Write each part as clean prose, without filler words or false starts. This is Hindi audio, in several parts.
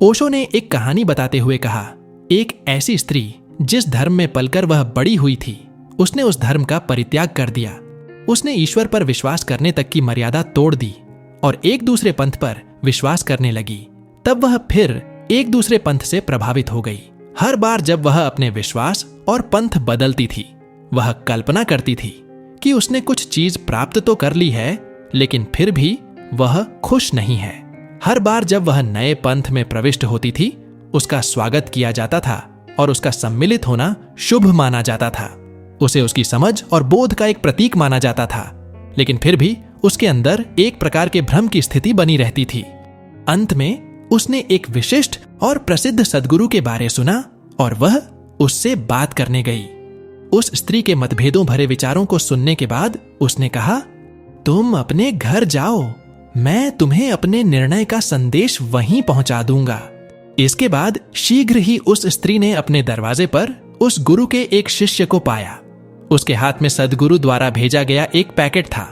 ओशो ने एक कहानी बताते हुए कहा, एक ऐसी स्त्री जिस धर्म में पलकर वह बड़ी हुई थी, उसने उस धर्म का परित्याग कर दिया। उसने ईश्वर पर विश्वास करने तक की मर्यादा तोड़ दी और एक दूसरे पंथ पर विश्वास करने लगी। तब वह फिर एक दूसरे पंथ से प्रभावित हो गई। हर बार जब वह अपने विश्वास और पंथ बदलती थी, वह कल्पना करती थी कि उसने कुछ चीज प्राप्त तो कर ली है, लेकिन फिर भी वह खुश नहीं है। हर बार जब वह नए पंथ में प्रविष्ट होती थी, उसका स्वागत किया जाता था और उसका सम्मिलित होना शुभ माना जाता था। उसे उसकी समझ और बोध का एक प्रतीक माना जाता था, लेकिन फिर भी उसके अंदर एक प्रकार के भ्रम की स्थिति बनी रहती थी। अंत में उसने एक विशिष्ट और प्रसिद्ध सद्गुरु के बारे सुना और वह उससे बात करने गई। उस स्त्री के मतभेदों भरे विचारों को सुनने के बाद उसने कहा, तुम अपने घर जाओ, मैं तुम्हें अपने निर्णय का संदेश वहीं पहुंचा दूंगा। इसके बाद शीघ्र ही उस स्त्री ने अपने दरवाजे पर उस गुरु के एक शिष्य को पाया। उसके हाथ में सद्गुरु द्वारा भेजा गया एक पैकेट था।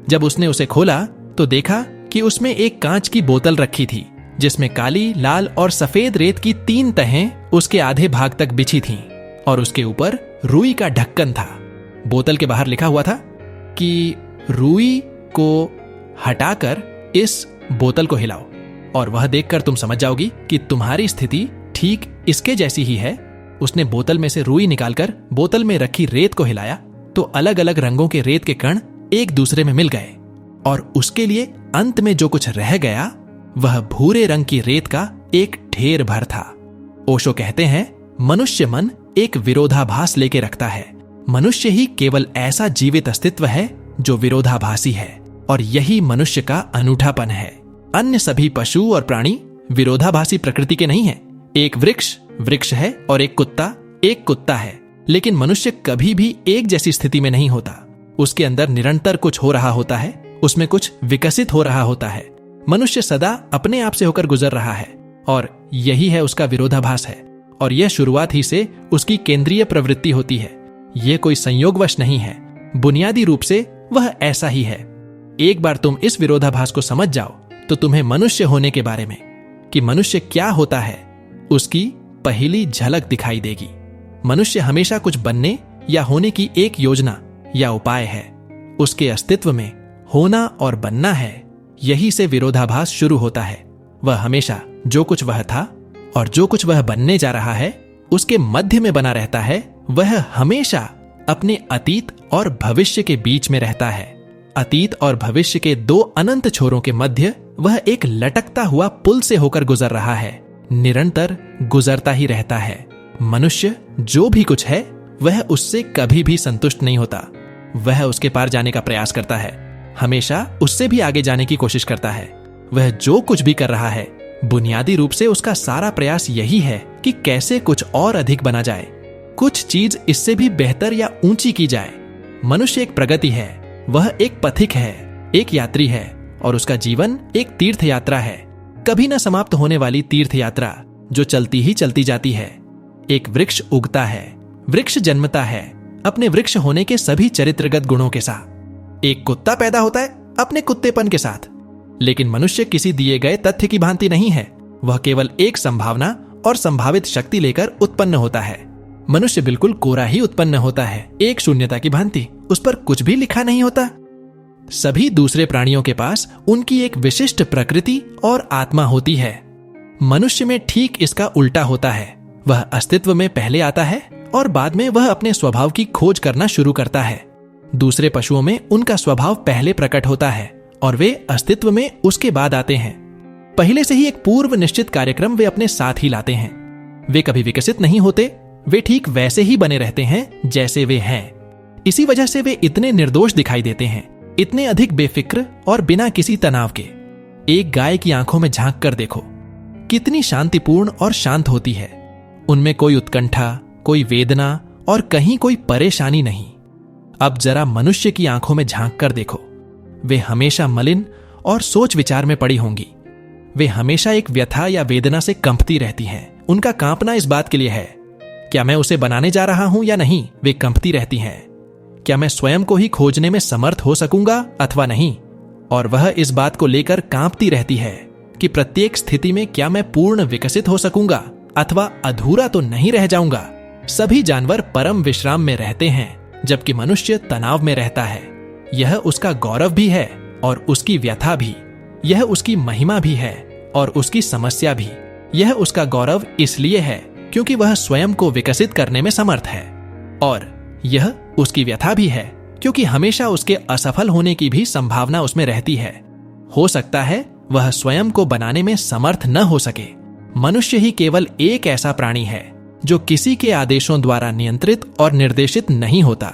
जब उसने उसे खोला तो देखा कि उसमें एक कांच की बोतल रखी थी, जिसमें काली, लाल और सफेद रेत की 3 तहें उसके आधे भाग तक बिछी थीं और उसके ऊपर रुई का ढक्कन था। बोतल के बाहर लिखा हुआ था कि रुई को हटाकर इस बोतल को हिलाओ और वह देखकर तुम समझ जाओगी कि तुम्हारी स्थिति ठीक इसके जैसी ही है। उसने बोतल में से रुई निकालकर बोतल में रखी रेत को हिलाया तो अलग अलग रंगों के रेत के कण एक दूसरे में मिल गए और उसके लिए अंत में जो कुछ रह गया वह भूरे रंग की रेत का एक ढेर भर था। ओशो कहते हैं, मनुष्य मन एक विरोधाभास लेके रखता है। मनुष्य ही केवल ऐसा जीवित अस्तित्व है जो विरोधाभासी है और यही मनुष्य का अनूठापन है। अन्य सभी पशु और प्राणी विरोधाभासी प्रकृति के नहीं हैं। एक वृक्ष है और एक कुत्ता है, लेकिन मनुष्य कभी भी एक जैसी स्थिति में नहीं होता। उसके अंदर निरंतर कुछ हो रहा होता है, उसमें कुछ विकसित हो रहा होता है। मनुष्य सदा अपने आप से होकर गुजर रहा है और यही है उसका विरोधाभास है और यह शुरुआत ही से उसकी केंद्रीय प्रवृत्ति होती है। यह कोई संयोगवश नहीं है, बुनियादी रूप से वह ऐसा ही है। एक बार तुम इस विरोधाभास को समझ जाओ तो तुम्हें मनुष्य होने के बारे में, कि मनुष्य क्या होता है, उसकी पहली झलक दिखाई देगी। मनुष्य हमेशा कुछ बनने या होने की एक योजना या उपाय है। उसके अस्तित्व में होना और बनना है, यही से विरोधाभास शुरू होता है। वह हमेशा जो कुछ वह था और जो कुछ वह बनने जा रहा है उसके मध्य में बना रहता है। वह हमेशा अपने अतीत और भविष्य के बीच में रहता है। अतीत और भविष्य के 2 अनंत छोरों के मध्य वह एक लटकता हुआ पुल से होकर गुजर रहा है, निरंतर गुजरता ही रहता है। मनुष्य जो भी कुछ है वह उससे कभी भी संतुष्ट नहीं होता। वह उसके पार जाने का प्रयास करता है, हमेशा उससे भी आगे जाने की कोशिश करता है। वह जो कुछ भी कर रहा है, बुनियादी रूप से उसका सारा प्रयास यही है कि कैसे कुछ और अधिक बना जाए, कुछ चीज इससे भी बेहतर या ऊंची की जाए। मनुष्य एक प्रगति है, वह एक पथिक है, एक यात्री है और उसका जीवन एक तीर्थ यात्रा है, कभी न समाप्त होने वाली तीर्थ यात्रा जो चलती ही चलती जाती है। एक वृक्ष उगता है, वृक्ष जन्मता है अपने वृक्ष होने के सभी चरित्रगत गुणों के साथ। एक कुत्ता पैदा होता है अपने कुत्तेपन के साथ। लेकिन मनुष्य किसी दिए गए तथ्य की भांति नहीं है, वह केवल एक संभावना और संभावित शक्ति लेकर उत्पन्न होता है। मनुष्य बिल्कुल कोरा ही उत्पन्न होता है, एक शून्यता की भांति, उस पर कुछ भी लिखा नहीं होता। सभी दूसरे प्राणियों के पास उनकी एक विशिष्ट प्रकृति और आत्मा होती है। मनुष्य में ठीक इसका उल्टा होता है। वह अस्तित्व में पहले आता है और बाद में वह अपने स्वभाव की खोज करना शुरू करता है। दूसरे पशुओं में उनका स्वभाव पहले प्रकट होता है और वे अस्तित्व में उसके बाद आते हैं। पहले से ही एक पूर्व निश्चित कार्यक्रम वे अपने साथ ही लाते हैं। वे कभी विकसित नहीं होते, वे ठीक वैसे ही बने रहते हैं जैसे वे हैं। इसी वजह से वे इतने निर्दोष दिखाई देते हैं, इतने अधिक बेफिक्र और बिना किसी तनाव के। एक गाय की आंखों में झांक कर देखो, कितनी शांतिपूर्ण और शांत होती है। उनमें कोई उत्कंठा, कोई वेदना और कहीं कोई परेशानी नहीं। अब जरा मनुष्य की आंखों में झांक कर देखो, वे हमेशा मलिन और सोच विचार में पड़ी होंगी। वे हमेशा एक व्यथा या वेदना से कंपती रहती हैं। उनका कांपना इस बात के लिए है, क्या मैं उसे बनाने जा रहा हूं या नहीं। वे कंपती रहती हैं, क्या मैं स्वयं को ही खोजने में समर्थ हो सकूंगा अथवा नहीं। और वह इस बात को लेकर कांपती रहती है कि प्रत्येक स्थिति में क्या मैं पूर्ण विकसित हो सकूंगा अथवा अधूरा तो नहीं रह जाऊंगा। सभी जानवर परम विश्राम में रहते हैं, जबकि मनुष्य तनाव में रहता है। यह उसका गौरव भी है और उसकी व्यथा भी। यह उसकी महिमा भी है और उसकी समस्या भी। यह उसका गौरव इसलिए है क्योंकि वह स्वयं को विकसित करने में समर्थ है, और यह उसकी व्यथा भी है क्योंकि हमेशा उसके असफल होने की भी संभावना उसमें रहती है। हो सकता है वह स्वयं को बनाने में समर्थ न हो सके। मनुष्य ही केवल एक ऐसा प्राणी है जो किसी के आदेशों द्वारा नियंत्रित और निर्देशित नहीं होता।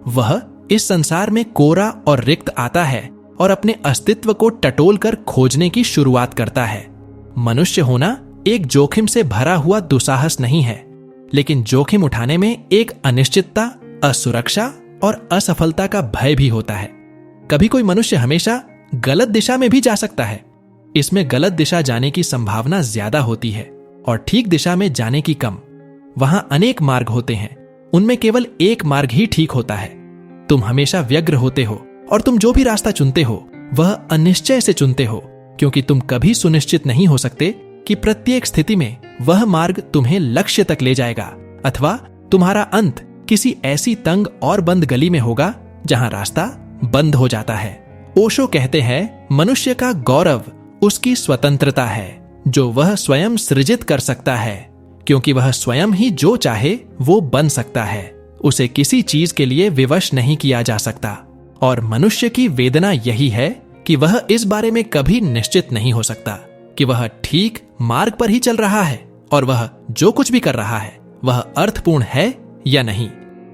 वह इस संसार में कोरा और रिक्त आता है और अपने अस्तित्व को टटोल कर खोजने की शुरुआत करता है। मनुष्य होना एक जोखिम से भरा हुआ दुस्साहस नहीं है, लेकिन जोखिम उठाने में एक अनिश्चितता, असुरक्षा और असफलता का भय भी होता है। कभी कोई मनुष्य हमेशा गलत दिशा में भी जा सकता है। इसमें गलत दिशा जाने की संभावना ज्यादा होती है और ठीक दिशा में जाने की कम। वहां अनेक मार्ग होते हैं, उनमें केवल एक मार्ग ही ठीक होता है। तुम हमेशा व्यग्र होते हो और तुम जो भी रास्ता चुनते हो वह अनिश्चय से चुनते हो, क्योंकि तुम कभी सुनिश्चित नहीं हो सकते कि प्रत्येक स्थिति में वह मार्ग तुम्हें लक्ष्य तक ले जाएगा अथवा तुम्हारा अंत किसी ऐसी तंग और बंद गली में होगा जहां रास्ता बंद हो जाता है। ओशो कहते हैं, मनुष्य का गौरव उसकी स्वतंत्रता है जो वह स्वयं सृजित कर सकता है, क्योंकि वह स्वयं ही जो चाहे वो बन सकता है। उसे किसी चीज के लिए विवश नहीं किया जा सकता। और मनुष्य की वेदना यही है कि वह इस बारे में कभी निश्चित नहीं हो सकता कि वह ठीक मार्ग पर ही चल रहा है और वह जो कुछ भी कर रहा है वह अर्थपूर्ण है या नहीं।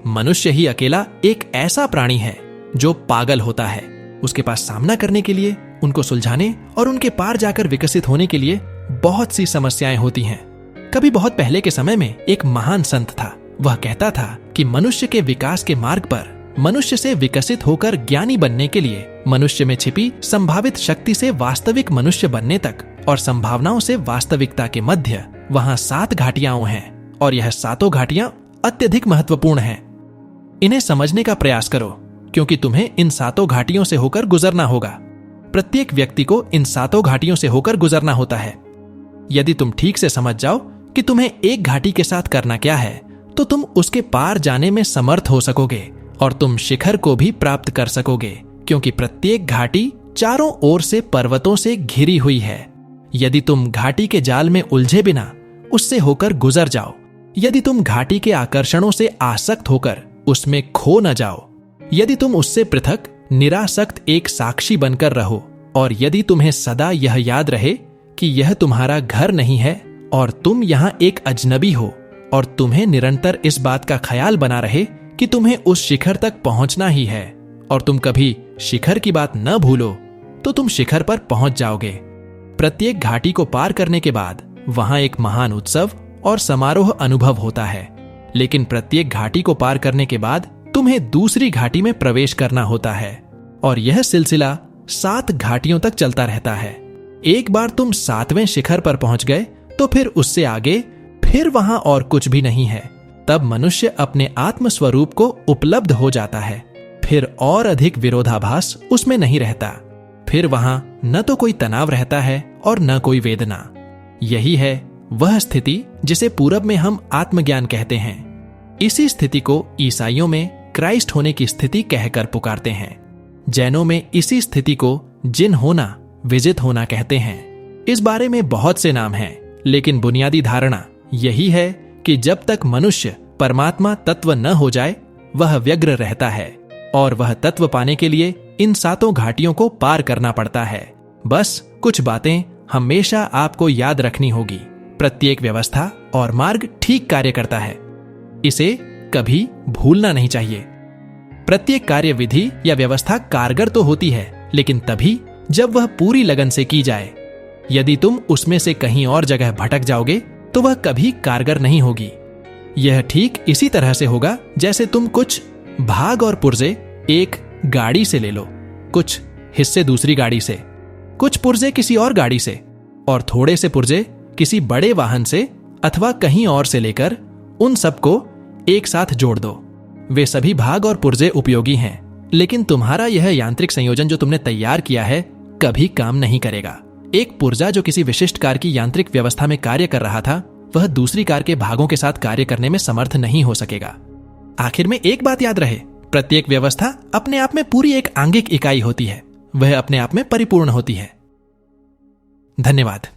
मनुष्य ही अकेला एक ऐसा प्राणी है जो पागल होता है। उसके पास सामना करने के लिए, उनको सुलझाने और उनके पार जाकर विकसित होने के लिए बहुत सी समस्याएं होती हैं। कभी बहुत पहले के समय में एक महान संत था। वह कहता था कि मनुष्य के विकास के मार्ग पर मनुष्य से विकसित होकर ज्ञानी बनने के लिए मनुष्य में छिपी संभावित शक्ति से वास्तविक मनुष्य बनने तक और संभावनाओं से वास्तविकता के मध्य वहां 7 घाटियां हैं, और यह 7 घाटियां अत्यधिक महत्वपूर्ण हैं। इन्हें समझने का प्रयास करो, क्योंकि तुम्हें इन 7 घाटियों से होकर गुजरना होगा। प्रत्येक व्यक्ति को इन 7 घाटियों से होकर गुजरना होता है। यदि तुम ठीक से समझ जाओ कि तुम्हें एक घाटी के साथ करना क्या है, तो तुम उसके पार जाने में समर्थ हो सकोगे और तुम शिखर को भी प्राप्त कर सकोगे, क्योंकि प्रत्येक घाटी चारों ओर से पर्वतों से घिरी हुई है। यदि तुम घाटी के जाल में उलझे बिना उससे होकर गुजर जाओ, यदि तुम घाटी के आकर्षणों से आसक्त होकर उसमें खो न जाओ, यदि तुम उससे पृथक निरासक्त एक साक्षी बनकर रहो, और यदि तुम्हें सदा यह याद रहे कि यह तुम्हारा घर नहीं है और तुम यहां एक अजनबी हो, और तुम्हें निरंतर इस बात का ख्याल बना रहे कि तुम्हें उस शिखर तक पहुंचना ही है, और तुम कभी शिखर की बात न भूलो, तो तुम शिखर पर पहुंच जाओगे। प्रत्येक घाटी को पार करने के बाद वहां एक महान उत्सव और समारोह अनुभव होता है, लेकिन प्रत्येक घाटी को पार करने के बाद तुम्हें दूसरी घाटी में प्रवेश करना होता है, और यह सिलसिला 7 घाटियों तक चलता रहता है। एक बार तुम 7वें शिखर पर पहुंच गए तो फिर उससे आगे फिर वहां और कुछ भी नहीं है। तब मनुष्य अपने आत्म स्वरूप को उपलब्ध हो जाता है। फिर और अधिक विरोधाभास उसमें नहीं रहता। फिर वहां न तो कोई तनाव रहता है और न कोई वेदना। यही है वह स्थिति जिसे पूरब में हम आत्मज्ञान कहते हैं। इसी स्थिति को ईसाइयों में क्राइस्ट होने की स्थिति कहकर पुकारते हैं। जैनों में इसी स्थिति को जिन होना, विजित होना कहते हैं। इस बारे में बहुत से नाम हैं, लेकिन बुनियादी धारणा यही है कि जब तक मनुष्य परमात्मा तत्व न हो जाए वह व्यग्र रहता है, और वह तत्व पाने के लिए इन 7 घाटियों को पार करना पड़ता है। बस कुछ बातें हमेशा आपको याद रखनी होगी। प्रत्येक व्यवस्था और मार्ग ठीक कार्य करता है, इसे कभी भूलना नहीं चाहिए। प्रत्येक कार्य विधि या व्यवस्था कारगर तो होती है, लेकिन तभी जब वह पूरी लगन से की जाए। यदि तुम उसमें से कहीं और जगह भटक जाओगे तो वह कभी कारगर नहीं होगी। यह ठीक इसी तरह से होगा जैसे तुम कुछ भाग और पुर्जे एक गाड़ी से ले लो, कुछ हिस्से दूसरी गाड़ी से, कुछ पुर्जे किसी और गाड़ी से, और थोड़े से पुर्जे किसी बड़े वाहन से अथवा कहीं और से लेकर उन सबको एक साथ जोड़ दो। वे सभी भाग और पुर्जे उपयोगी हैं, लेकिन तुम्हारा यह यांत्रिक संयोजन जो तुमने तैयार किया है कभी काम नहीं करेगा, एक पुर्जा जो किसी विशिष्ट कार की यांत्रिक व्यवस्था में कार्य कर रहा था, वह दूसरी कार के भागों के साथ कार्य करने में समर्थ नहीं हो सकेगा। आखिर में एक बात याद रहे, प्रत्येक व्यवस्था अपने आप में पूरी एक आंगिक इकाई होती है, वह अपने आप में परिपूर्ण होती है। धन्यवाद।